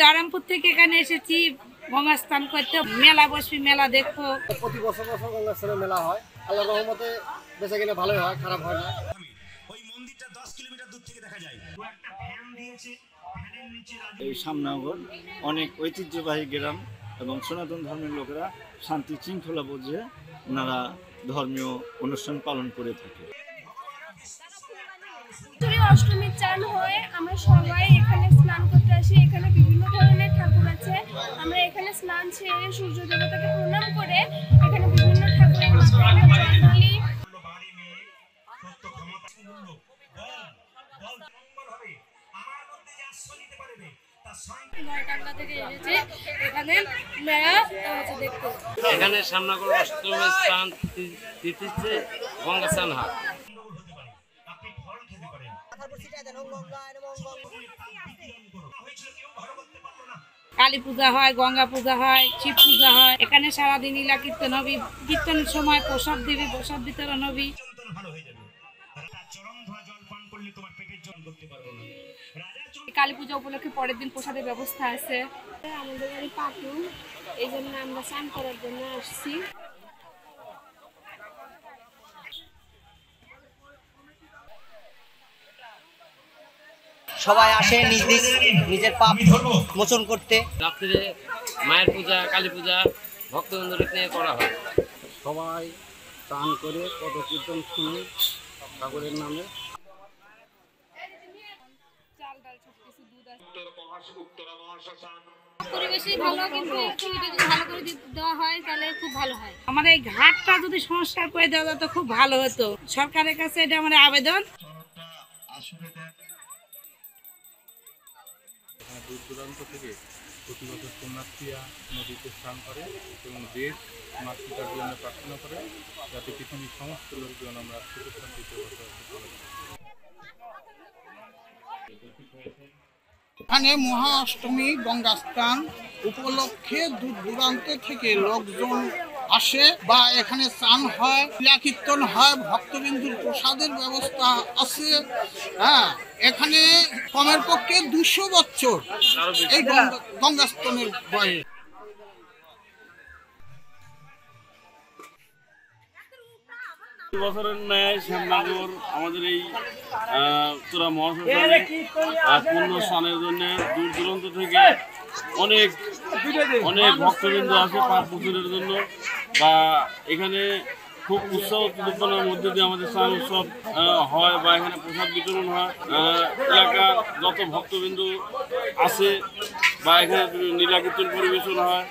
ডারামপুর থেকে এখানে এসেছি গঙ্গা স্নান করতে। মেলা বসবি, মেলা দেখবো। প্রতি বছর গঙ্গা স্নানের মেলা হয়। আল্লাহর রহমতে বেঁচে গেলে ভালোই হয়, খারাপ হয় না। ওই মন্দিরটা 10 কিলোমিটার দূর থেকে দেখা যায়। একটা ফ্যান দিয়েছে, ফ্যানের নিচে এই শ্যামনগর অনেক ঐতিহ্যবাহী গ্রাম এবং সনাতন ধর্মের লোকেরা শান্তি শৃঙ্খলা বুঝে ওনারা ধর্মীয় অনুষ্ঠান পালন করে থাকে। অষ্টমীর চান হয়ে আমরা সবাই এখানে স্নান করতে আসি। এখানে বিভিন্ন ধরনের ঠাকুর আছে। আমরা এখানে স্নান সেরে সূর্য দেবতাকে প্রণাম করে এখানে বিভিন্ন ঠাকুরের মাথায় জল ঢালি। এখানে শ্যামনগর অষ্টমীর স্নান তিথিতে গঙ্গা স্নান হয়। কালী পূজা হয়, গঙ্গা পূজা হয়, শিব পূজা হয়। এখানে সারাদিন লীলা কীর্তন হবি, কীর্তনের সময় প্রসাদ দিবি, প্রসাদ বিতরণ হবি। কালী পূজা উপলক্ষে পরের দিন প্রসাদের ব্যবস্থা আছে। আমাদের বাড়ি পাটু, এই জন্য আমরা স্নান করার জন্য আসছি। সবাই আসে নিজের পাপ মোচন করতে। রাত্রে মায়ের পূজা, কালী পূজা ভক্তবৃন্দকে নিয়ে করা হয়। সবাই স্নান করে পদ কীর্তন শুনে ঠাকুরের নামে পরিবেশই ভালো, কিন্তু এটা যদি ভালো করে দেওয়া হয় তাহলে খুব ভালো হয়। আমার এই ঘাটটা যদি সংস্কার করে দেওয়া যেত খুব ভালো হতো। সরকারের কাছে এটা আমার আবেদন। দূর দূরান্ত থেকে প্রতি বছর পুণ্যার্থীরা নদীতে স্নান করে এবং দেশ মাতৃকার জন্য প্রার্থনা করে যাতে পৃথিবীর সমস্ত লোকজন আমরা সুখ শান্তিতে বসবাস করতে পারি। এখানে মহা অষ্টমী গঙ্গা স্নান উপলক্ষে দূর দূরান্ত থেকে লোকজন আসে বা এখানে স্নান হয়, লীলা কীর্তন হয়, ভক্তবিন্দুর প্রসাদের ব্যবস্থা আছে। হ্যাঁ, এখানে কমের পক্ষে 200 বছর এই গঙ্গা স্নানের বয়স। বছরের ন্যায় শ্যামনগর আমাদের এই তোরা মহাশ্মশানে পূর্ণ স্নানের জন্য দূর দূরান্ত থেকে অনেক ভক্তবৃন্দ আসে পাপ মোচনের জন্য। বা এখানে খুব উৎসাহ উদ্দীপনার মধ্যে দিয়ে আমাদের স্নান উৎসব হয় বা এখানে প্রসাদ বিতরণ হয়। এলাকার যত ভক্তবৃন্দ আসে বা এখানে লীলা কীর্তন পরিবেশন হয়।